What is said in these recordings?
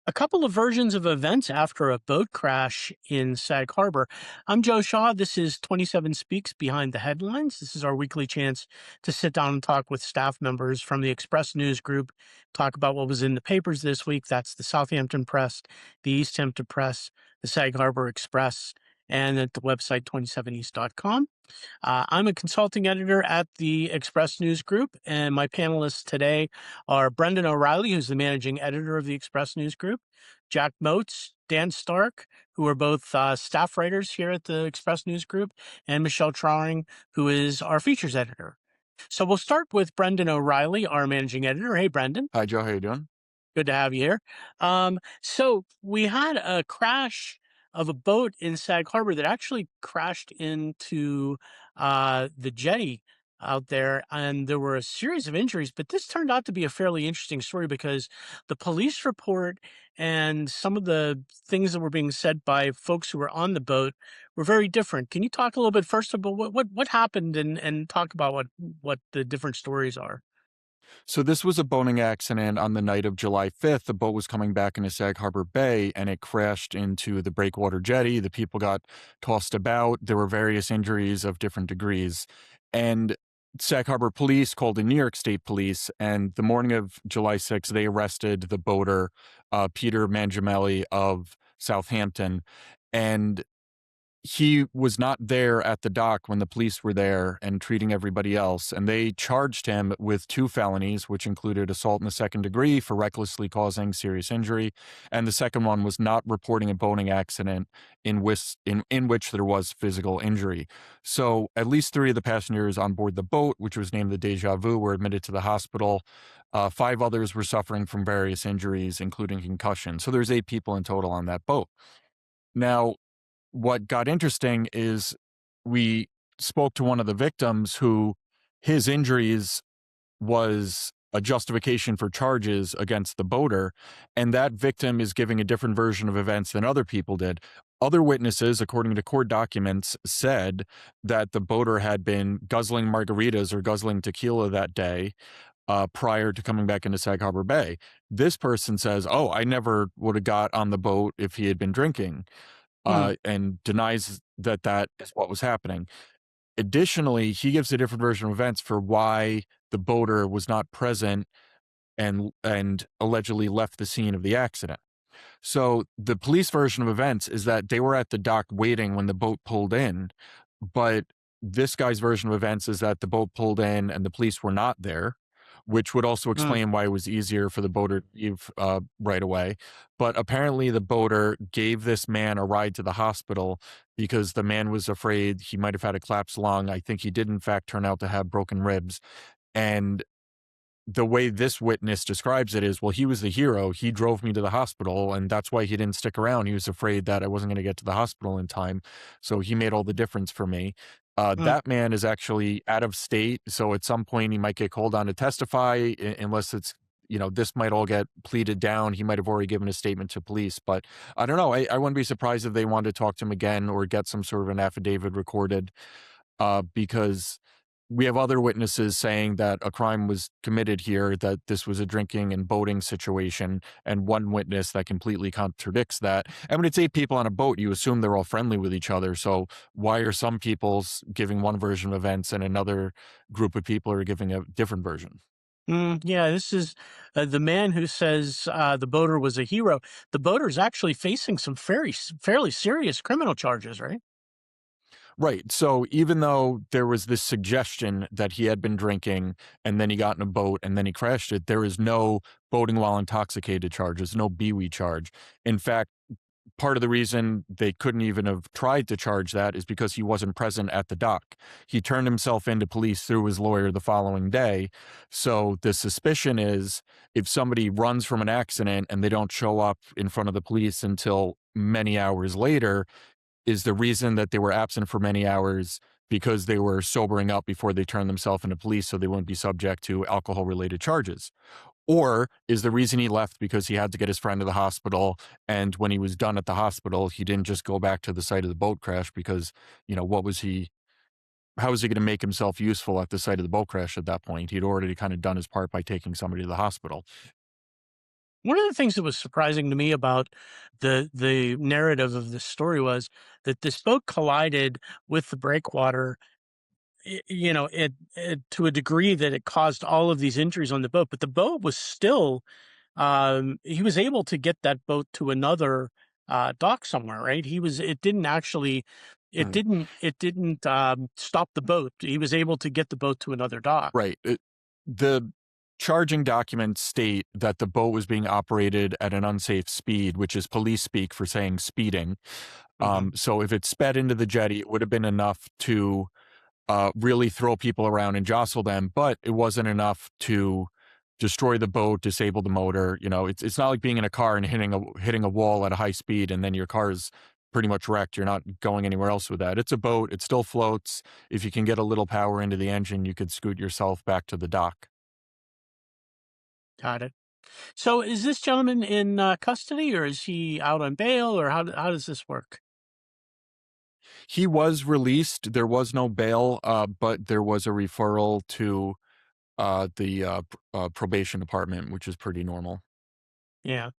A couple of versions of events after a boat crash in Sag Harbor. I'm Joe Shaw. This is 27 Speaks Behind the Headlines. This is our weekly chance to sit down and talk with staff members from the Express News Group, talk about what was in the papers this week. That's the Southampton Press, the East Hampton Press, the Sag Harbor Express, and at the website 27east.com. I'm a consulting editor at the Express News Group, and my panelists today are Brendan O'Reilly, who's the managing editor of the Express News Group, Jack Motz, Dan Stark, who are both staff writers here at the Express News Group, and Michelle Trauring, who is our features editor. So we'll start with Brendan O'Reilly, our managing editor. Hey, Brendan. Hi, Joe. How you doing? Good to have you here. So we had a crash of a boat in Sag Harbor that actually crashed into the jetty out there, and there were a series of injuries. But this turned out to be a fairly interesting story because the police report and some of the things that were being said by folks who were on the boat were very different. Can you talk a little bit first about what happened and talk about what the different stories are? So this was a boating accident on the night of July 5th. The boat was coming back into Sag Harbor Bay and it crashed into the breakwater jetty. The people got tossed about. There were various injuries of different degrees. And Sag Harbor police called the New York State Police. And the morning of July 6th, they arrested the boater, Peter Mangiamelli of Southampton. And he was not there at the dock when the police were there and treating everybody else. And they charged him with two felonies, which included assault in the second degree for recklessly causing serious injury. And the second one was not reporting a boating accident in which there was physical injury. So at least three of the passengers on board the boat, which was named the Deja Vu, were admitted to the hospital. Five others were suffering from various injuries, including concussion. So there's eight people in total on that boat. Now, what got interesting is we spoke to one of the victims who his injuries was a justification for charges against the boater, and that victim is giving a different version of events than other people did. Other witnesses, according to court documents, said that the boater had been guzzling margaritas or guzzling tequila that day prior to coming back into Sag Harbor Bay. This person says, "Oh, I never would have got on the boat if he had been drinking." Hmm. And denies that that is what was happening. Additionally, he gives a different version of events for why the boater was not present and allegedly left the scene of the accident. So the police version of events is that they were at the dock waiting when the boat pulled in, but this guy's version of events is that the boat pulled in and the police were not there, which would also Hmm. explain why it was easier for the boater to leave right away. But apparently, the boater gave this man a ride to the hospital because the man was afraid he might have had a collapsed lung. I think he did, in fact, turn out to have broken ribs. And the way this witness describes it is, well, he was the hero. He drove me to the hospital, and that's why he didn't stick around. He was afraid that I wasn't going to get to the hospital in time. So he made all the difference for me. Hmm. That man is actually out of state. So at some point, he might get called on to testify, unless it's, this might all get pleaded down. He might have already given a statement to police. But I don't know. I wouldn't be surprised if they wanted to talk to him again or get some sort of an affidavit recorded, because we have other witnesses saying that a crime was committed here, that this was a drinking and boating situation, and one witness that completely contradicts that. And when it's eight people on a boat, you assume they're all friendly with each other. So why are some people giving one version of events and another group of people are giving a different version? Yeah, this is the man who says the boater was a hero. The boater is actually facing some fairly serious criminal charges, right? Right. So even though there was this suggestion that he had been drinking and then he got in a boat and then he crashed it, there is no boating while intoxicated charges, no BWE charge. In fact, part of the reason they couldn't even have tried to charge that is because he wasn't present at the dock. He turned himself into police through his lawyer the following day. So the suspicion is if somebody runs from an accident and they don't show up in front of the police until many hours later, is the reason that they were absent for many hours because they were sobering up before they turned themselves into police so they wouldn't be subject to alcohol related charges? Or is the reason he left because he had to get his friend to the hospital, and when he was done at the hospital, he didn't just go back to the site of the boat crash because, what was he how was he going to make himself useful at the site of the boat crash at that point? He'd already kind of done his part by taking somebody to the hospital. One of the things that was surprising to me about the narrative of this story was that this boat collided with the breakwater, it to a degree that it caused all of these injuries on the boat, but the boat was still, he was able to get that boat to another, dock somewhere, right? It didn't actually, Right. it didn't, stop the boat. He was able to get the boat to another dock. Right. The charging documents state that the boat was being operated at an unsafe speed, which is police speak for saying speeding. Mhm. So if it sped into the jetty, it would have been enough to really throw people around and jostle them, but it wasn't enough to destroy the boat, disable the motor. You know, it's not like being in a car and hitting a wall at a high speed and then your car is pretty much wrecked. You're not going anywhere else with that. It's a boat. It still floats. If you can get a little power into the engine, you could scoot yourself back to the dock. Got it. So is this gentleman in, custody, or is he out on bail, or how does this work? He was released. There was no bail, but there was a referral to the probation department, which is pretty normal. Yeah.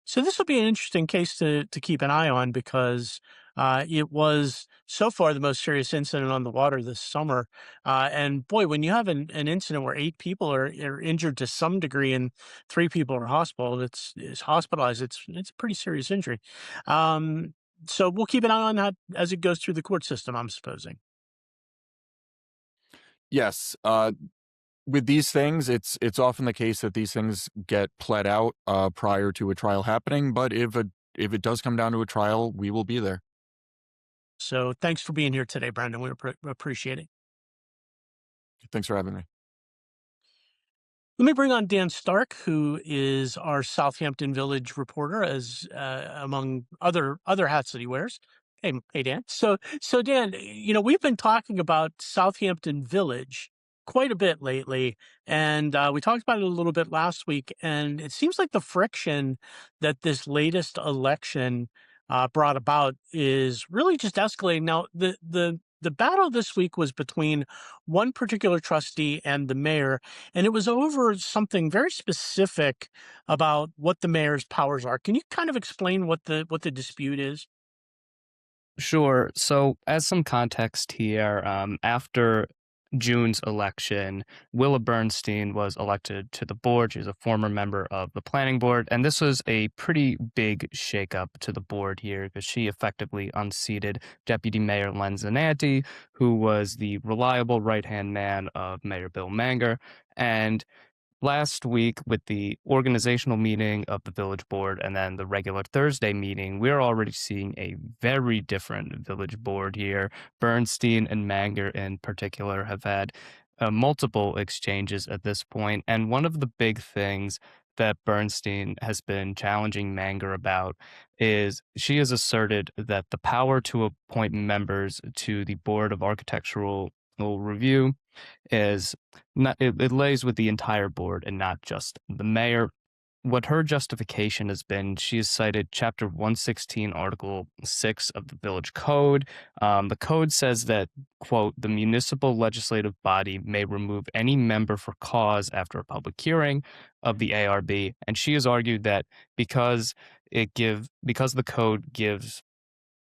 So this will be an interesting case to keep an eye on, because it was so far the most serious incident on the water this summer. And boy, when you have an incident where 8 people are injured to some degree and 3 people are hospital, it's hospitalized. It's a pretty serious injury. Um, so we'll keep an eye on that as it goes through the court system, I'm supposing. Yes, with these things, it's often the case that these things get pled out prior to a trial happening. But if it does come down to a trial, we will be there. So thanks for being here today, Brendan. We appreciate it. Thanks for having me. Let me bring on Dan Stark, who is our Southampton Village reporter, as among other hats that he wears. Hey, Dan. So Dan, we've been talking about Southampton Village quite a bit lately, and we talked about it a little bit last week. And it seems like the friction that this latest election brought about is really just escalating. Now, the battle this week was between one particular trustee and the mayor, and it was over something very specific about what the mayor's powers are. Can you kind of explain what the dispute is? Sure. So, as some context here, after June's election, Willa Bernstein was elected to the board. She's a former member of the planning board. And this was a pretty big shakeup to the board here because she effectively unseated Deputy Mayor Len Zananti, who was the reliable right hand man of Mayor Bill Manger. And last week, with the organizational meeting of the village board and then the regular Thursday meeting, we're already seeing a very different village board here. Bernstein and Manger, in particular, have had multiple exchanges at this point. And one of the big things that Bernstein has been challenging Manger about is she has asserted that the power to appoint members to the Board of Architectural Review is not it lays with the entire board and not just the mayor. What her justification has been, she has cited Chapter 116, Article 6 of the Village Code. The code says that, quote, the municipal legislative body may remove any member for cause after a public hearing of the ARB. And she has argued that because the code gives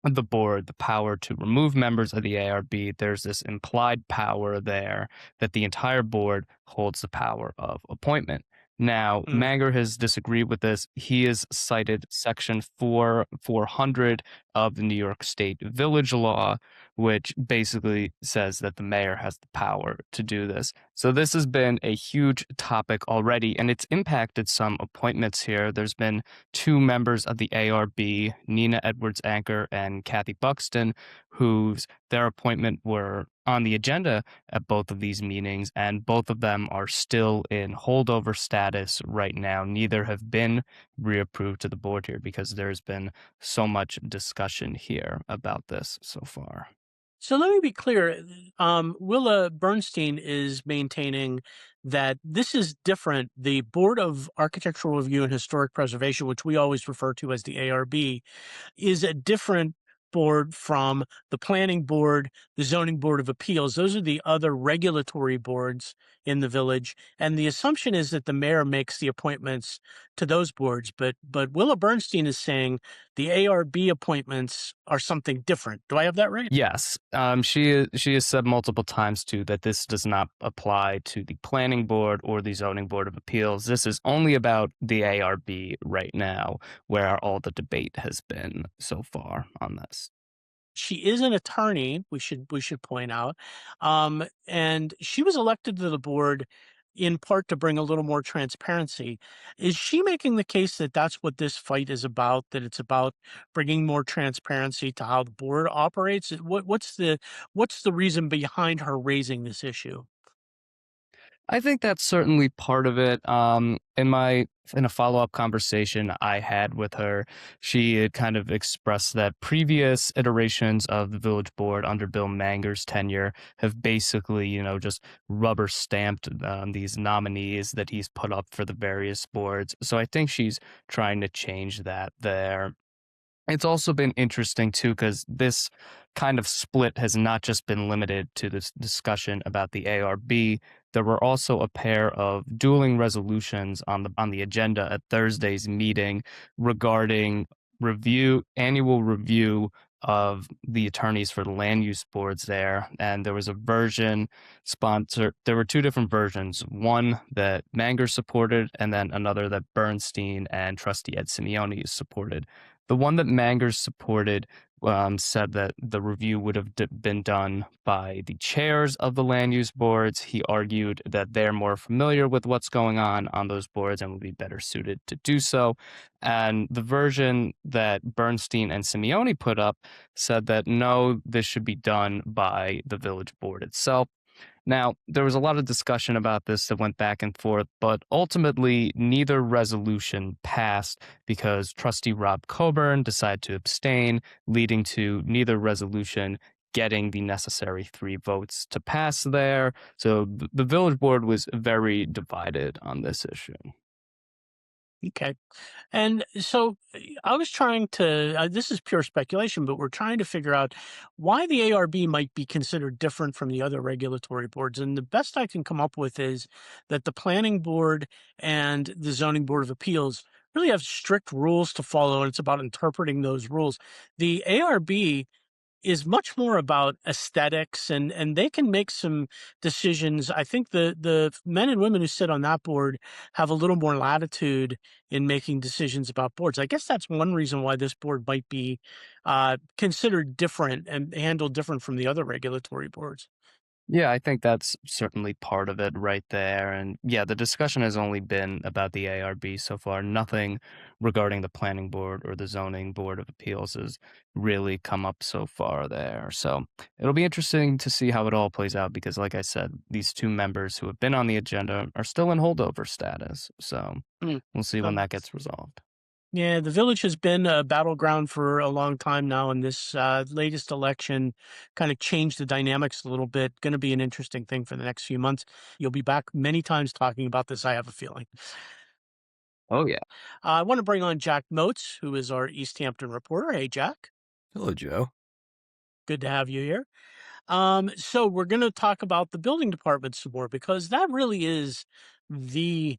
the board the power to remove members of the ARB, there's this implied power there that the entire board holds the power of appointment. Now, Mm. Manger has disagreed with this. He has cited Section 400 of the New York State Village Law, which basically says that the mayor has the power to do this. So this has been a huge topic already, and it's impacted some appointments here. There's been 2 members of the ARB, Nina Edwards Anchor and Kathy Buxton, whose their appointment were on the agenda at both of these meetings, and both of them are still in holdover status right now. Neither have been reapproved to the board here because there's been so much discussion here about this so far. So let me be clear. Willa Bernstein is maintaining that this is different. The Board of Architectural Review and Historic Preservation, which we always refer to as the ARB, is a different board from the planning board, the zoning board of appeals. Those are the other regulatory boards in the village. And the assumption is that the mayor makes the appointments to those boards. But Willa Bernstein is saying the ARB appointments are something different. Do I have that right? Yes, she has said multiple times too that this does not apply to the planning board or the zoning board of appeals. This is only about the ARB right now, where all the debate has been so far on this. She is an attorney, we should point out, and she was elected to the board in part to bring a little more transparency. Is she making the case that that's what this fight is about, that it's about bringing more transparency to how the board operates? What's the reason behind her raising this issue? I think that's certainly part of it. In a follow-up conversation I had with her, she had kind of expressed that previous iterations of the village board under Bill Manger's tenure have basically, just rubber stamped these nominees that he's put up for the various boards. So I think she's trying to change that there. It's also been interesting too, because this kind of split has not just been limited to this discussion about the ARB. There were also a pair of dueling resolutions on the agenda at Thursday's meeting regarding annual review of the attorneys for the land use boards there. And there was a version sponsored. There were two different versions, one that Manger supported and then another that Bernstein and trustee Ed Simeone supported. The one that Mangers supported said that the review would have been done by the chairs of the land use boards. He argued that they're more familiar with what's going on those boards and would be better suited to do so. And the version that Bernstein and Simeone put up said that no, this should be done by the village board itself. Now, there was a lot of discussion about this that went back and forth, but ultimately neither resolution passed because trustee Rob Coburn decided to abstain, leading to neither resolution getting the necessary 3 votes to pass there. So the village board was very divided on this issue. Okay. And so I was trying to, this is pure speculation, but we're trying to figure out why the ARB might be considered different from the other regulatory boards. And the best I can come up with is that the planning board and the zoning board of appeals really have strict rules to follow, and it's about interpreting those rules. The ARB is much more about aesthetics, and they can make some decisions. I think the men and women who sit on that board have a little more latitude in making decisions about boards. I guess that's one reason why this board might be considered different and handled different from the other regulatory boards. Yeah, I think that's certainly part of it right there. And yeah, the discussion has only been about the ARB so far. Nothing regarding the planning board or the zoning board of appeals has really come up so far there. So it'll be interesting to see how it all plays out because, like I said, these 2 members who have been on the agenda are still in holdover status. So Mm. we'll see when Um, that gets resolved. Yeah, the village has been a battleground for a long time now, and this latest election kind of changed the dynamics a little bit. Going to be an interesting thing for the next few months. You'll be back many times talking about this, I have a feeling. Oh, yeah. I want to bring on Jack Motz, who is our East Hampton reporter. Hey, Jack, Hello, Joe. good to have you here. So we're going to talk about the building department some more because that really is the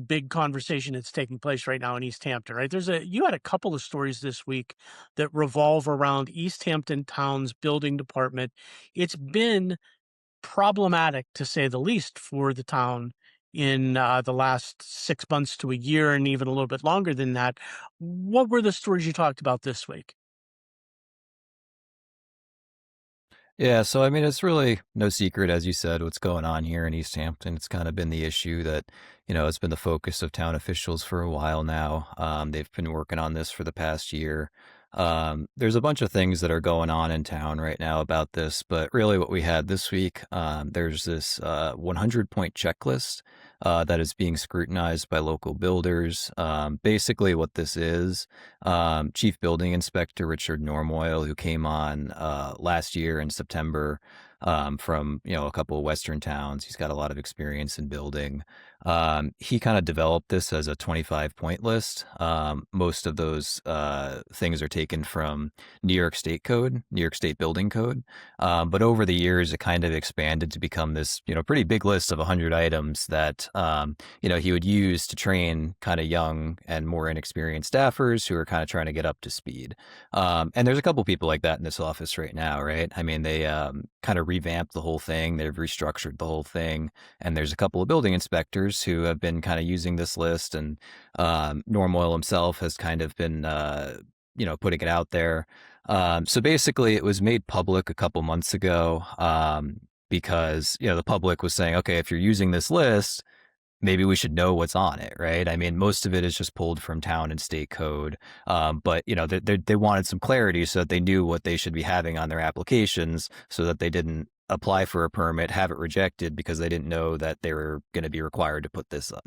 big conversation that's taking place right now in East Hampton, right? You had a couple of stories this week that revolve around East Hampton Town's building department. It's been problematic to say the least for the town in the last 6 months to a year and even a little bit longer than that. What were the stories you talked about this week? Yeah, so I mean, it's really no secret, as you said, what's going on here in East Hampton. It's kind of been the issue that, it's been the focus of town officials for a while now. They've been working on this for the past year. There's a bunch of things that are going on in town right now about this, but really what we had this week, there's this 100-point checklist that is being scrutinized by local builders. Basically, what this is, Chief Building Inspector Richard Normoyle, who came on last year in September from a couple of Western towns. He's got a lot of experience in building. He kind of developed this as a 25-point list. Most of those things are taken from New York State Code, New York State Building Code. But over the years, it kind of expanded to become this, pretty big list of 100 items that, he would use to train kind of young and more inexperienced staffers who are kind of trying to get up to speed. And there's a couple people like that in this office right now, right? I mean, they kind of revamped the whole thing. They've restructured the whole thing. And there's a couple of building inspectors who have been kind of using this list. And Norm Oil himself has kind of been, putting it out there. So basically, it was made public a couple months ago because, the public was saying, okay, if you're using this list, maybe we should know what's on it, right? I mean, most of it is just pulled from town and state code. But, they wanted some clarity so that they knew what they should be having on their applications so that they didn't apply for a permit, have it rejected because they didn't know that they were going to be required to put this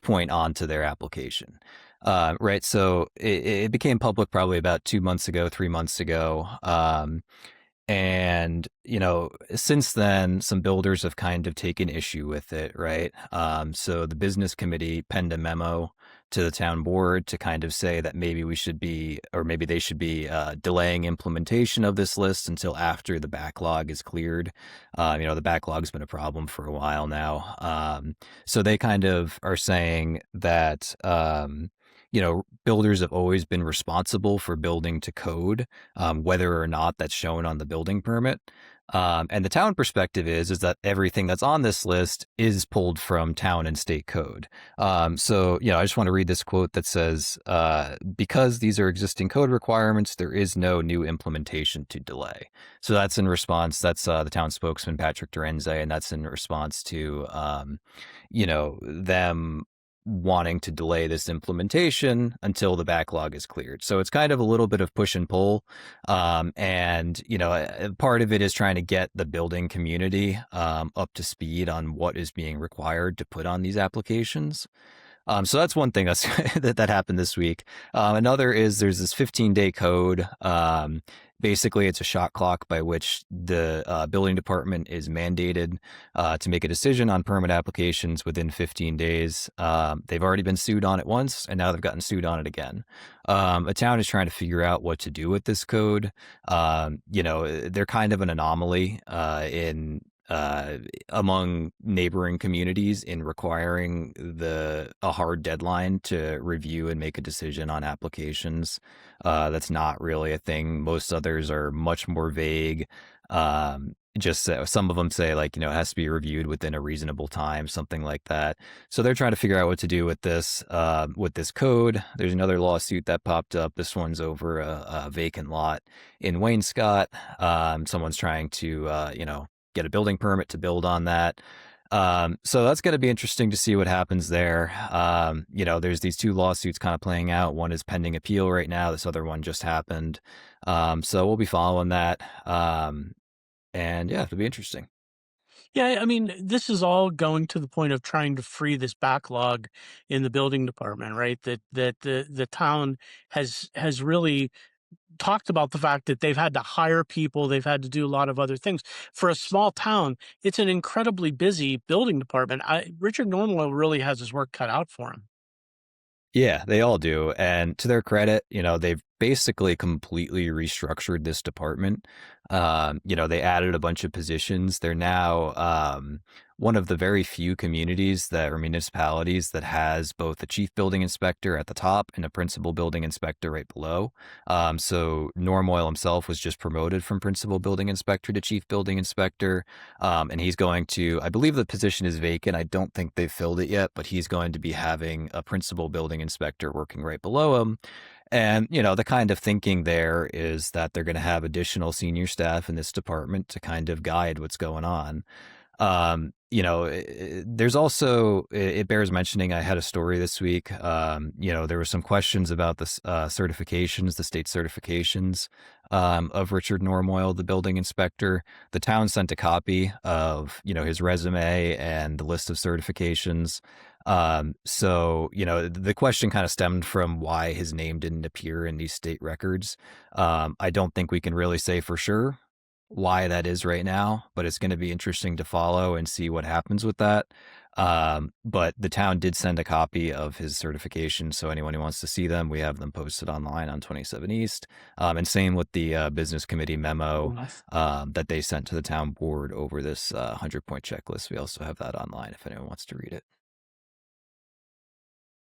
point onto their application. Right. So it became public probably about 2 months ago, 3 months ago. And, since then, some builders have kind of taken issue with it, right? So the business committee penned a memo to the town board to kind of say that maybe we should be, or maybe they should be delaying implementation of this list until after the backlog is cleared. The backlog's been a problem for a while now. So they kind of are saying that, builders have always been responsible for building to code, whether or not that's shown on the building permit. And the town perspective is that everything that's on this list is pulled from town and state code. So, I just want to read this quote that says, because these are existing code requirements, there is no new implementation to delay. So that's in response, that's the town spokesman, Patrick Dorenze, and that's in response to, them wanting to delay this implementation until the backlog is cleared. So it's kind of a little bit of push and pull. And part of it is trying to get the building community up to speed on what is being required to put on these applications. So that's one thing that happened this week. Another is there's this 15-day code. Basically, it's a shot clock by which the building department is mandated to make a decision on permit applications within 15 days. They've already been sued on it once, and now they've gotten sued on it again. A town is trying to figure out what to do with this code. They're kind of an anomaly among neighboring communities in requiring a hard deadline to review and make a decision on applications. That's not really a thing. Most others are much more vague. Some of them say it has to be reviewed within a reasonable time, something like that. So they're trying to figure out what to do with this code. There's another lawsuit that popped up. This one's over a vacant lot in Wainscott. Someone's trying to, get a building permit to build on that. So that's going to be interesting to see what happens there. There's these two lawsuits kind of playing out. One is pending appeal right now. This other one just happened. So we'll be following that. And yeah, it'll be interesting. Yeah, I mean, this is all going to the point of trying to free this backlog in the building department, right? That the town has really talked about the fact that they've had to hire people, they've had to do a lot of other things. For a small town, it's an incredibly busy building department. Richard Normoyle really has his work cut out for him. Yeah, they all do. And to their credit, they've basically completely restructured this department. They added a bunch of positions. They're now one of the very few communities or municipalities that has both a chief building inspector at the top and a principal building inspector right below. So Norm Oil himself was just promoted from principal building inspector to chief building inspector. And he's going to, I believe the position is vacant. I don't think they've filled it yet, but he's going to be having a principal building inspector working right below him. And, the kind of thinking there is that they're going to have additional senior staff in this department to kind of guide what's going on. There's also, it bears mentioning, I had a story this week. There were some questions about the certifications, the state certifications of Richard Normoyle, the building inspector. The town sent a copy of, his resume and the list of certifications. The question kind of stemmed from why his name didn't appear in these state records. I don't think we can really say for sure why that is right now, but it's going to be interesting to follow and see what happens with that. But the town did send a copy of his certification, so anyone who wants to see them, we have them posted online on 27 East. And same with the business committee memo that they sent to the town board over this 100-point checklist. We also have that online if anyone wants to read it.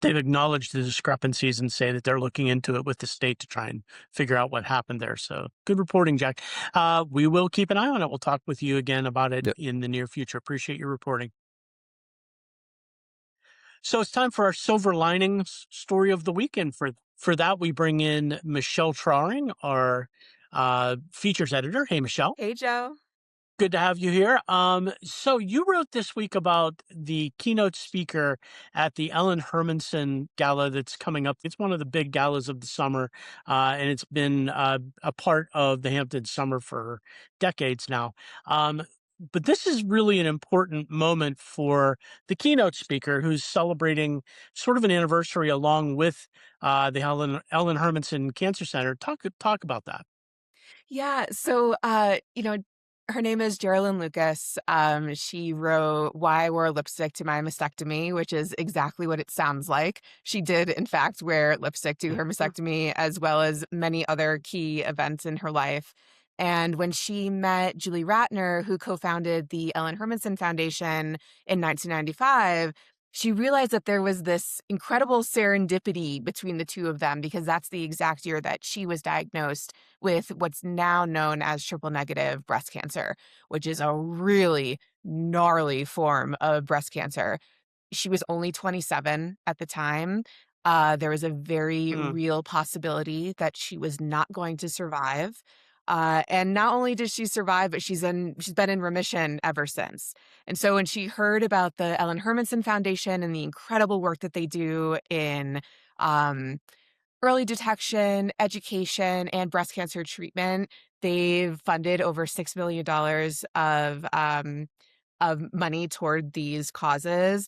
They've acknowledged the discrepancies and say that they're looking into it with the state to try and figure out what happened there. So good reporting, Jack. We will keep an eye on it. We'll talk with you again about it in the near future. Appreciate your reporting. So it's time for our silver linings story of the weekend. For that, we bring in Michelle Trauring, our features editor. Hey, Michelle. Hey, Joe. Good to have you here. So you wrote this week about the keynote speaker at the Ellen Hermanson Gala that's coming up. It's one of the big galas of the summer, and it's been a part of the Hampton summer for decades now. But this is really an important moment for the keynote speaker who's celebrating sort of an anniversary along with the Ellen Hermanson Cancer Center. Talk about that. Yeah. So, her name is Geraldine Lucas. She wrote Why I Wore Lipstick to My Mastectomy, which is exactly what it sounds like. She did, in fact, wear lipstick to her mastectomy, as well as many other key events in her life. And when she met Julie Ratner, who co-founded the Ellen Hermanson Foundation in 1995, she realized that there was this incredible serendipity between the two of them, because that's the exact year that she was diagnosed with what's now known as triple negative breast cancer, which is a really gnarly form of breast cancer. She was only 27 at the time. There was a very real possibility that she was not going to survive. And not only did she survive, but she's been in remission ever since. And so when she heard about the Ellen Hermanson Foundation and the incredible work that they do in early detection, education, and breast cancer treatment, they've funded over $6 million of money toward these causes.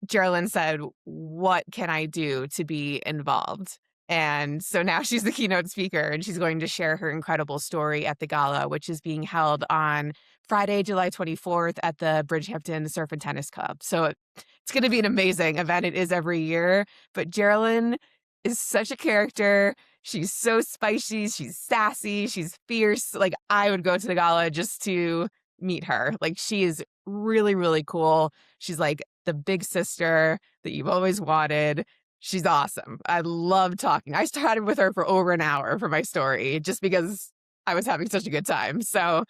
Geraldine said, "What can I do to be involved?" And so now she's the keynote speaker, and she's going to share her incredible story at the gala, which is being held on Friday, July 24th at the Bridgehampton Surf and Tennis Club. So it's going to be an amazing event. It is every year, but Geraldine is such a character. She's so spicy. She's sassy. She's fierce. Like, I would go to the gala just to meet her. Like, she is really, really cool. She's like the big sister that you've always wanted. She's awesome. I love talking. I started with her for over an hour for my story just because I was having such a good time. So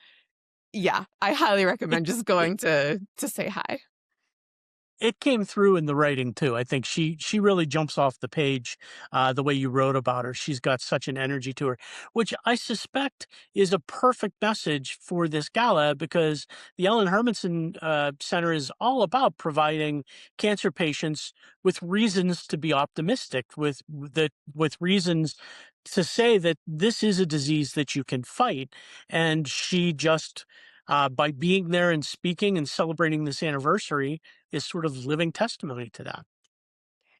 yeah, I highly recommend just going to say hi. It came through in the writing too. I think she really jumps off the page the way you wrote about her. She's got such an energy to her, which I suspect is a perfect message for this gala, because the Ellen Hermanson Center is all about providing cancer patients with reasons to be optimistic, with reasons to say that this is a disease that you can fight. And she just by being there and speaking and celebrating this anniversary is sort of living testimony to that.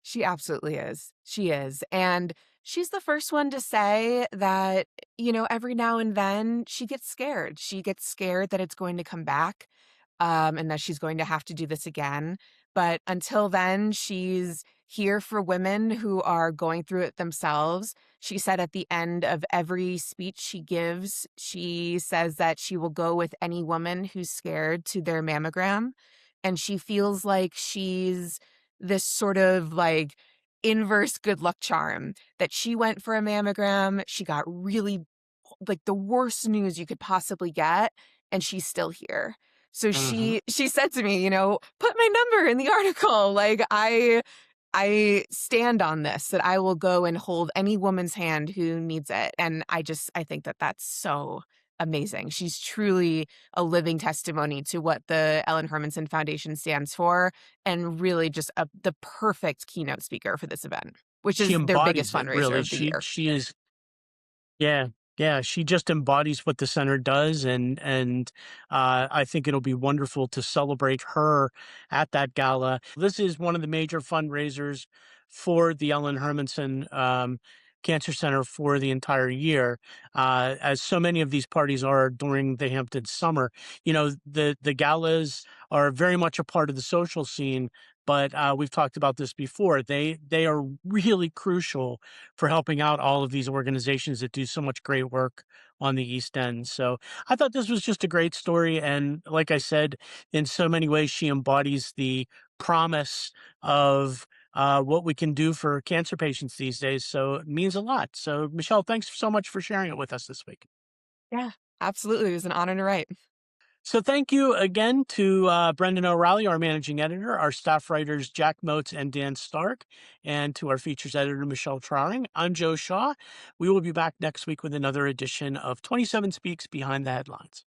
She absolutely is. She is. And she's the first one to say that, every now and then she gets scared. She gets scared that it's going to come back, and that she's going to have to do this again. But until then, she's here for women who are going through it themselves. She said at the end of every speech she gives, she says that she will go with any woman who's scared to their mammogram. And she feels like she's this sort of like inverse good luck charm, that she went for a mammogram. She got really like the worst news you could possibly get, and she's still here. So she said to me, put my number in the article. Like, I stand on this, that I will go and hold any woman's hand who needs it. And I think that that's so amazing. She's truly a living testimony to what the Ellen Hermanson Foundation stands for, and really just the perfect keynote speaker for this event, which She is their biggest embodies it, fundraiser really. of the She year. she is Yeah, yeah, she just embodies what the center does, and I think it'll be wonderful to celebrate her at that gala. This is one of the major fundraisers for the Ellen Hermanson Cancer Center for the entire year, as so many of these parties are during the Hamptons summer. You know, the galas are very much a part of the social scene, but we've talked about this before. They are really crucial for helping out all of these organizations that do so much great work on the East End. So I thought this was just a great story. And like I said, in so many ways, she embodies the promise of what we can do for cancer patients these days. So it means a lot. So, Michelle, thanks so much for sharing it with us this week. Yeah, absolutely. It was an honor to write. So thank you again to Brendan O'Reilly, our managing editor, our staff writers, Jack Motz and Dan Stark, and to our features editor, Michelle Trauring. I'm Joe Shaw. We will be back next week with another edition of 27 Speaks Behind the Headlines.